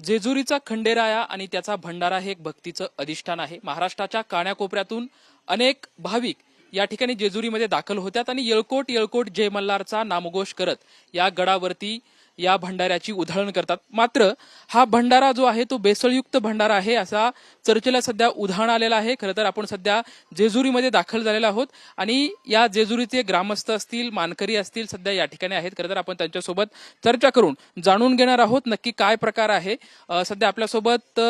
जेजुरीचा खंडेराया आणि त्याचा भंडारा हे एक भक्तीचं अधिष्ठान आहे. महाराष्ट्राच्या कानाकोपऱ्यातून अनेक भाविक या ठिकाणी जेजुरीमध्ये दाखल होतात आणि येळकोट येळकोट जय मल्हारचा नामघोष करत या गडावरती या भंडाऱ्याची उधळण करतात. मात्र हा भंडारा जो आहे तो बेसळयुक्त भंडारा आहे असा चर्चेला सध्या उधाण आलेला आहे. खरं तर आपण सध्या जेजुरीमध्ये दाखल झालेलो आहोत आणि या जेजुरीचे ग्रामस्थ असतील, मानकरी असतील, सध्या या ठिकाणी आहेत. खरं तर आपण त्यांच्यासोबत चर्चा करून जाणून घेणार आहोत नक्की काय प्रकार आहे. सध्या आपल्यासोबत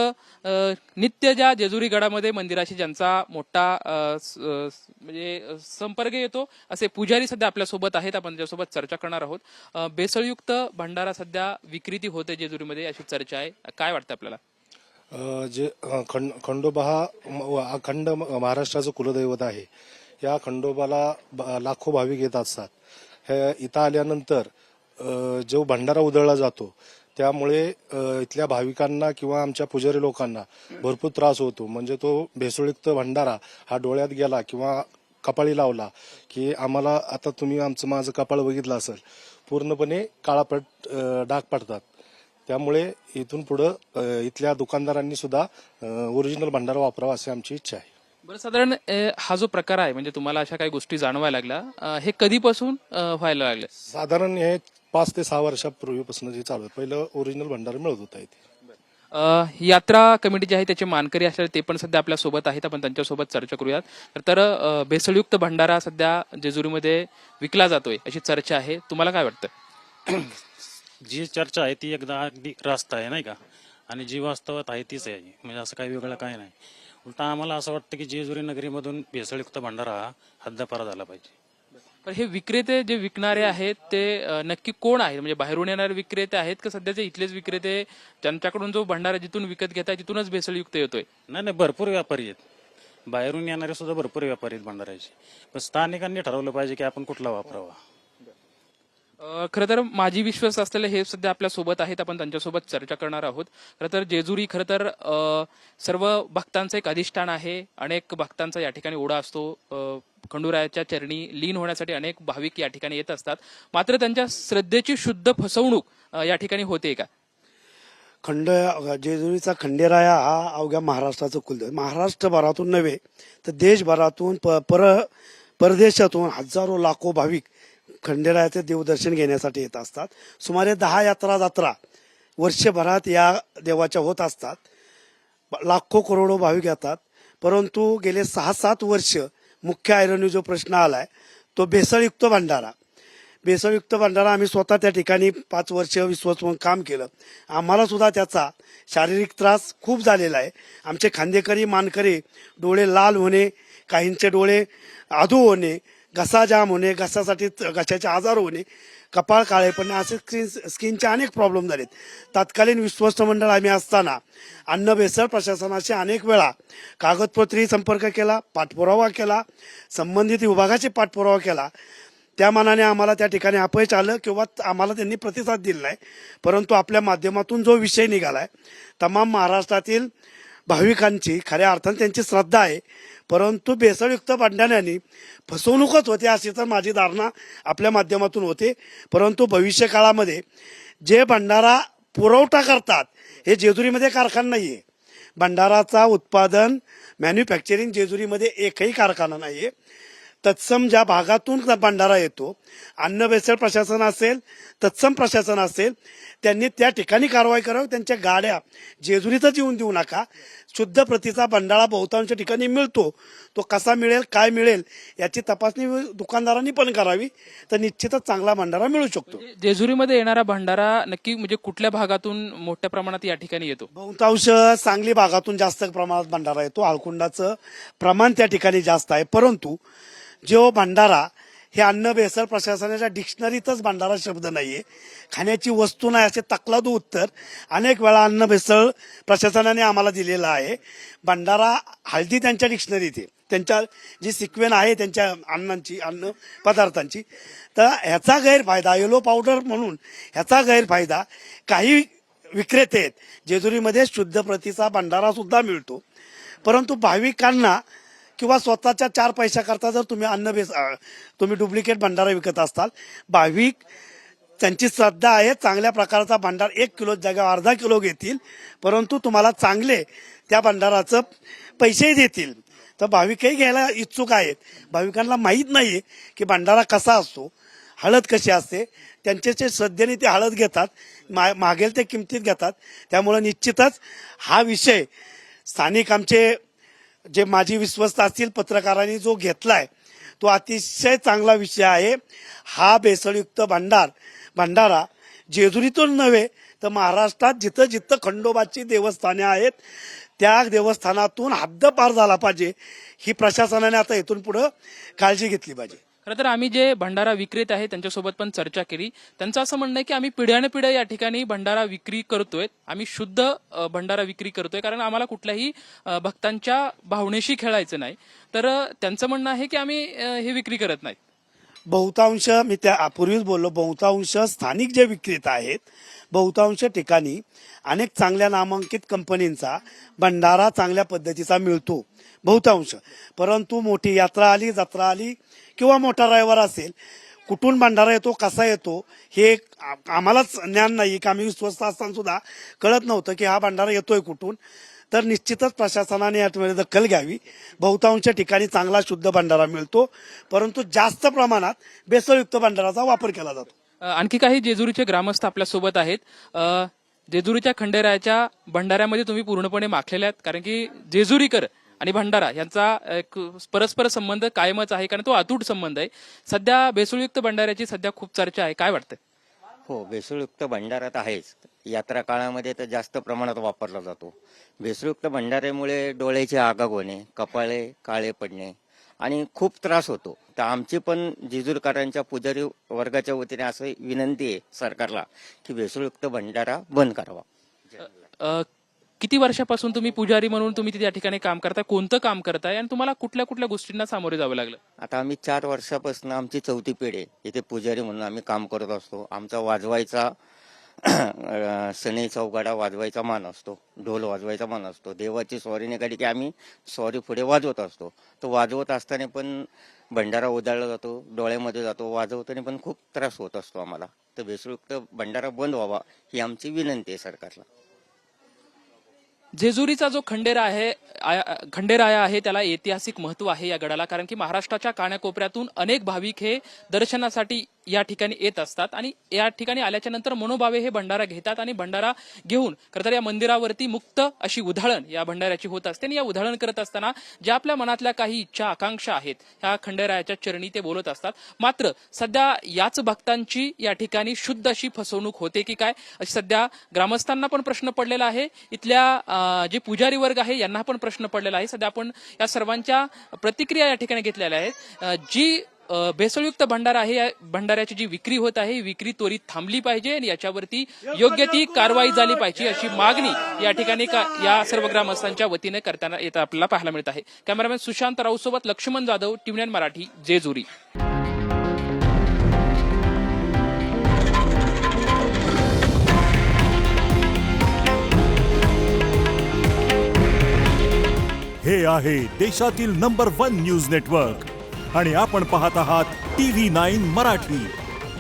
नित्य ज्या जेजुरी गडामध्ये मंदिराशी ज्यांचा मोठा म्हणजे संपर्क येतो असे पुजारी सध्या आपल्यासोबत आहेत. आपण त्यांच्यासोबत चर्चा करणार आहोत. बेसळयुक्त भंडारा सध्या विक्रीती होते जेजुरीमध्ये अशी चर्चा आहे. काय वाटतं आपल्याला? जे खंडोबा हा अखंड महाराष्ट्राचं कुलदैवत आहे. या खंडोबाला लाखो भाविक येत असतात. हे इथं आल्यानंतर जो भंडारा उधळला जातो त्यामुळे इथल्या भाविकांना किंवा आमच्या पुजारी लोकांना भरपूर त्रास होतो. म्हणजे तो भेसळयुक्त भंडारा हा डोळ्यात गेला किंवा कपाळी लावला की आम्हाला आता तुम्ही माझं कपाळ बघितलं असेल पूर्णपणे काळापट डाग पडतात. त्यामुळे इथून पुढं इथल्या दुकानदारांनी सुद्धा ओरिजिनल भंडारा वापरावा अशी आमची इच्छा आहे. बरं, साधारण हा जो प्रकार आहे म्हणजे तुम्हाला अशा काही गोष्टी जाणवायला लागल्या, हे कधीपासून व्हायला लागले? साधारण हे 5 ते 6 वर्षापूर्वीपासून जे चालू आहे. पहिलं ओरिजिनल भंडारा मिळत होता इथे. यात्रा कमिटी जी आहे त्याचे मानकरी असलेले ते पण सध्या आपल्या सोबत आहेत. आपण त्यांच्यासोबत चर्चा करूयात. तर भेसळयुक्त भंडारा सध्या जेजुरीमध्ये विकला जातोय अशी चर्चा आहे. तुम्हाला काय वाटतं? जी चर्चा आहे ती एकदा अगदी रास्त आहे नाही का, आणि जी वास्तवात आहे तीच आहे. म्हणजे असं काही वेगळं काही नाही. उलटा आम्हाला असं वाटतं की जेजुरी नगरीमधून भेसळयुक्त भंडारा हा हद्दपार झाला पाहिजे. पण हे विक्रेते जे विकणारे आहेत ते नक्की कोण आहेत? म्हणजे बाहेरून येणारे विक्रेते आहेत का सध्याचे इथलेच विक्रेते ज्यांच्याकडून जो भंडारा जिथून विकत घेताय तिथूनच भेसळयुक्त येतोय? नाही, भरपूर व्यापारी आहेत. बाहेरून येणारे सुद्धा भरपूर व्यापारी आहेत भंडाऱ्याचे. पण स्थानिकांनी ठरवलं पाहिजे की आपण कुठला वापरावा. खरं तर माझी विश्वास असलेले हे सध्या आपल्या सोबत आहेत. आपण त्यांच्यासोबत चर्चा करणार आहोत. खरं तर जेजुरी खरं तर सर्व भक्तांचं एक अधिष्ठान आहे. अनेक भक्तांचा या ठिकाणी ओढा असतो. खंडोरायाच्या चरणी लीन होण्यासाठी अनेक भाविक या ठिकाणी येत असतात. मात्र त्यांच्या श्रद्धेची शुद्ध फसवणूक या ठिकाणी होते का? जेजुरीचा खंडेराया हा अवघ्या महाराष्ट्राचं कुलदैवत. महाराष्ट्रभरातून नव्हे तर देशभरातून परदेशातून हजारो लाखो भाविक खंडेरायाचे देवदर्शन घेण्यासाठी येत असतात. सुमारे 10 यात्रा जत्रा वर्षभरात या देवाच्या होत असतात. लाखो करोडो भाविक येतात. परंतु गेले 6-7 वर्ष मुख्य ऐरणीव जो प्रश्न आलाय तो भेसळयुक्त भंडारा. भेसळयुक्त भंडारा आम्ही स्वतः त्या ठिकाणी 5 वर्ष विश्वास म्हणून काम केलं. आम्हाला सुद्धा त्याचा शारीरिक त्रास खूप झालेला आहे. आमचे खांदेकरी मानकरी डोळे लाल होणे, काहींचे डोळे आधू होणे, घसा जाम होणे, घशाचे आजार होणे, कपाळ काळे पडणे असे स्किनचे अनेक प्रॉब्लेम झालेत. तत्कालीन विश्वस्त मंडळ आम्ही असताना अन्न भेसळ प्रशासनाशी अनेक वेळा कागदपत्री संपर्क केला, पाठपुरावा केला, संबंधित विभागाचे पाठपुरावा केला. त्या मानाने आम्हाला त्या ठिकाणी अपयश आलं किंवा आम्हाला त्यांनी प्रतिसाद दिला नाही. परंतु आपल्या माध्यमातून जो विषय निघालाय तमाम महाराष्ट्रातील भाविकांची खऱ्या अर्थाने त्यांची श्रद्धा आहे. परंतु भेसळयुक्त भंडाऱ्याने फसवणूकच होते अशी तर माझी धारणा आपल्या माध्यमातून होते. परंतु भविष्य काळामध्ये जे भंडारा पुरवठा करतात हे जेजुरीमध्ये कारखाना नाहीये. भंडाराचा उत्पादन मॅन्युफॅक्चरिंग जेजुरीमध्ये एकही कारखाना नाहीये. तत्सम ज्या भागातून भंडारा येतो, अन्न भेसळ प्रशासन असेल, तत्सम प्रशासन असेल, त्यांनी त्या ठिकाणी कारवाई करावी. त्यांच्या गाड्या जेजुरीतच येऊन देऊ नका. शुद्ध प्रतीचा भंडारा बहुतांश ठिकाणी मिळतो. तो कसा मिळेल, काय मिळेल याची तपासणी दुकानदारांनी पण करावी. तर निश्चितच चांगला भंडारा मिळू शकतो. जेजुरीमध्ये येणारा भंडारा नक्की म्हणजे कुठल्या भागातून मोठ्या प्रमाणात या ठिकाणी येतो? बहुतांश सांगली भागातून जास्त प्रमाणात भंडारा येतो. आळकुंडाचं प्रमाण त्या ठिकाणी जास्त आहे. परंतु जो भंडारा हे अन्न भेसळ प्रशासनाच्या डिक्शनरीतच भंडारा शब्द नाहीये. खाण्याची वस्तू नाही असे तकलादू उत्तर अनेक वेळा अन्न भेसळ प्रशासनाने आम्हाला दिलेलं आहे. भंडारा हळदी त्यांच्या डिक्शनरीत आहे, त्यांच्या जी सिक्वेन आहे त्यांच्या अन्न पदार्थांची. तर ह्याचा गैरफायदा येलो पावडर म्हणून ह्याचा गैरफायदा काही विक्रेते आहेत. जेजुरीमध्ये शुद्ध प्रतीचा भंडारा सुद्धा मिळतो. परंतु भाविकांना किंवा स्वतःच्या 4 पैशाकरता जर तुम्ही तुम्ही डुप्लिकेट भंडारा विकत असताल, भाविक त्यांची श्रद्धा आहे, चांगल्या प्रकारचा भंडार 1 किलो जागा अर्धा किलो घेतील, परंतु तुम्हाला चांगले त्या भंडाराचं पैसेही देतील. तर भाविकही घ्यायला इच्छुक आहेत. भाविकांना माहीत नाही की भंडारा कसा असतो, हळद कशी असते. त्यांच्या श्रद्धेने ते हळद घेतात, मागेल त्या किमतीत घेतात. त्यामुळे निश्चितच हा विषय स्थानिक आमचे जे माजी विश्वस्त असतील पत्रकारांनी जो घेतलाय तो अतिशय चांगला विषय आहे. हा भेसळयुक्त भंडारा जेजुरीतून नव्हे तर महाराष्ट्रात जिथं जिथं खंडोबाची देवस्थाने आहेत त्या देवस्थानातून हद्दपार झाला पाहिजे. ही प्रशासनाने आता इथून पुढे काळजी घेतली पाहिजे. खरं तर आम्ही जे भंडारा विक्रेते आहे त्यांच्यासोबत पण चर्चा केली. त्यांचं असं म्हणणं आहे की आम्ही पिढ्यानपिढ्या या ठिकाणी भंडारा विक्री करतोय, आम्ही शुद्ध भंडारा विक्री करतोय, कारण आम्हाला कुठल्याही भक्तांच्या भावनेशी खेळायचं नाही. तर त्यांचं म्हणणं आहे की आम्ही हे विक्री करत नाही. बहुतांश मी त्या पूर्वीच बोललो, बहुतांश स्थानिक जे विक्रेता आहेत बहुतांश ठिकाणी अनेक चांगल्या नामांकित कंपनींचा भंडारा चांगल्या पद्धतीचा मिळतो बहुतांश. परंतु मोठी यात्रा आली, जत्रा आली किंवा मोठा रविवार असेल, कुठून भंडारा येतो, कसा येतो हे आम्हालाच ज्ञान नाही. की आम्ही स्वस्त असताना सुद्धा कळत नव्हतं की हा भंडारा येतोय कुठून. तर निश्चितच प्रशासनाने यामध्ये दखल घ्यावी. बहुतांश ठिकाणी चांगला शुद्ध भंडारा मिळतो, परंतु जास्त प्रमाणात भेसळयुक्त भंडाराचा वापर केला जातो. आणखी काही जेजुरीचे ग्रामस्थ आपल्या सोबत आहेत. जेजुरीच्या खंडेरायाच्या भंडाऱ्यामध्ये तुम्ही पूर्णपणे माखलेले आहेत, कारण की जेजुरीकर आणि भंडारा यांचा एक परस्पर संबंध कायमच आहे, कारण तो अतूट संबंध आहे. सध्या भेसळयुक्त भंडाऱ्याची सध्या खूप चर्चा आहे, काय वाटतंय? हो, भेसळयुक्त भंडारा तर आहेच. यात्रा काळामध्ये तर जास्त प्रमाणात वापरला जातो. भेसळयुक्त भंडाऱ्यामुळे डोळ्याचे आगाग होणे, कपाळे काळे पडणे आणि खूप त्रास होतो. तर आमची पण जेजुरीकरांच्या पुजारी वर्गाच्या वतीने असं विनंती आहे सरकारला की भेसळयुक्त भंडारा बंद करावा. किती वर्षापासून तुम्ही पुजारी म्हणून तुम्ही त्या ठिकाणी काम करताय, कोणतं काम करताय आणि तुम्हाला कुठल्या कुठल्या गोष्टींना सामोरे जावं लागलं? आता आम्ही 4 वर्षापासून आमची 4थी पिढी आहे. इथे पुजारी म्हणून आम्ही काम करत असतो. आमचा वाजवायचा सनई चौघडा वाजवायचा मान असतो, ढोल वाजवायचा मान असतो. देवाची स्वारी निघाली की आम्ही स्वारी पुढे वाजवत असतो. तर वाजवत असताना पण भंडारा उधळला जातो, डोळ्यामध्ये जातो, वाजवताना पण खूप त्रास होत असतो आम्हाला. तर भेसळयुक्त भंडारा बंद व्हावा ही आमची विनंती आहे सरकारला. जेजुरीचा जो खंडेराया आहे त्याला ऐतिहासिक महत्व आहे या गडाला, कारण की महाराष्ट्राच्या कानाकोपऱ्यातून अनेक भाविक हे दर्शनासाठी या ठिकाणी येत असतात आणि या ठिकाणी आल्याच्या नंतर मनोभावे हे भंडारा घेतात आणि भंडारा घेऊन खरं तर या मंदिरावरती मुक्त अशी उधळण या भंडाऱ्याची होत असते. आणि या उधळण करत असताना ज्या आपल्या मनातल्या काही इच्छा आकांक्षा आहेत ह्या खंडेरायाच्या चरणी ते बोलत असतात. मात्र सध्या याच भक्तांची या ठिकाणी शुद्ध अशी फसवणूक होते की काय, अशी सध्या ग्रामस्थांना पण प्रश्न पडलेला आहे, इथल्या जे पुजारी वर्ग आहे यांना पण प्रश्न पडलेला आहे. सध्या आपण या सर्वांच्या प्रतिक्रिया या ठिकाणी घेतलेल्या आहेत. जी भेसळयुक्त भंडारा आहे, या भंडाऱ्याची जी विक्री होत आहे ही विक्री त्वरित थांबली पाहिजे आणि याच्यावरती योग्य ती कारवाई झाली पाहिजे अशी मागणी या ठिकाणी या सर्व ग्रामस्थांच्या वतीने करताना येत आपल्याला पाहायला मिळत आहे. कॅमेरामॅन सुशांत राऊत सोबत लक्ष्मण जाधव, टीव्ही9 मराठी, जेजुरी. हे आहे देशातील नंबर 1 न्यूज नेटवर्क आणि आपण पाहत आहात टीव्ही 9 मराठी.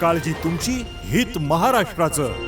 काळजी तुमची, हित महाराष्ट्राचं.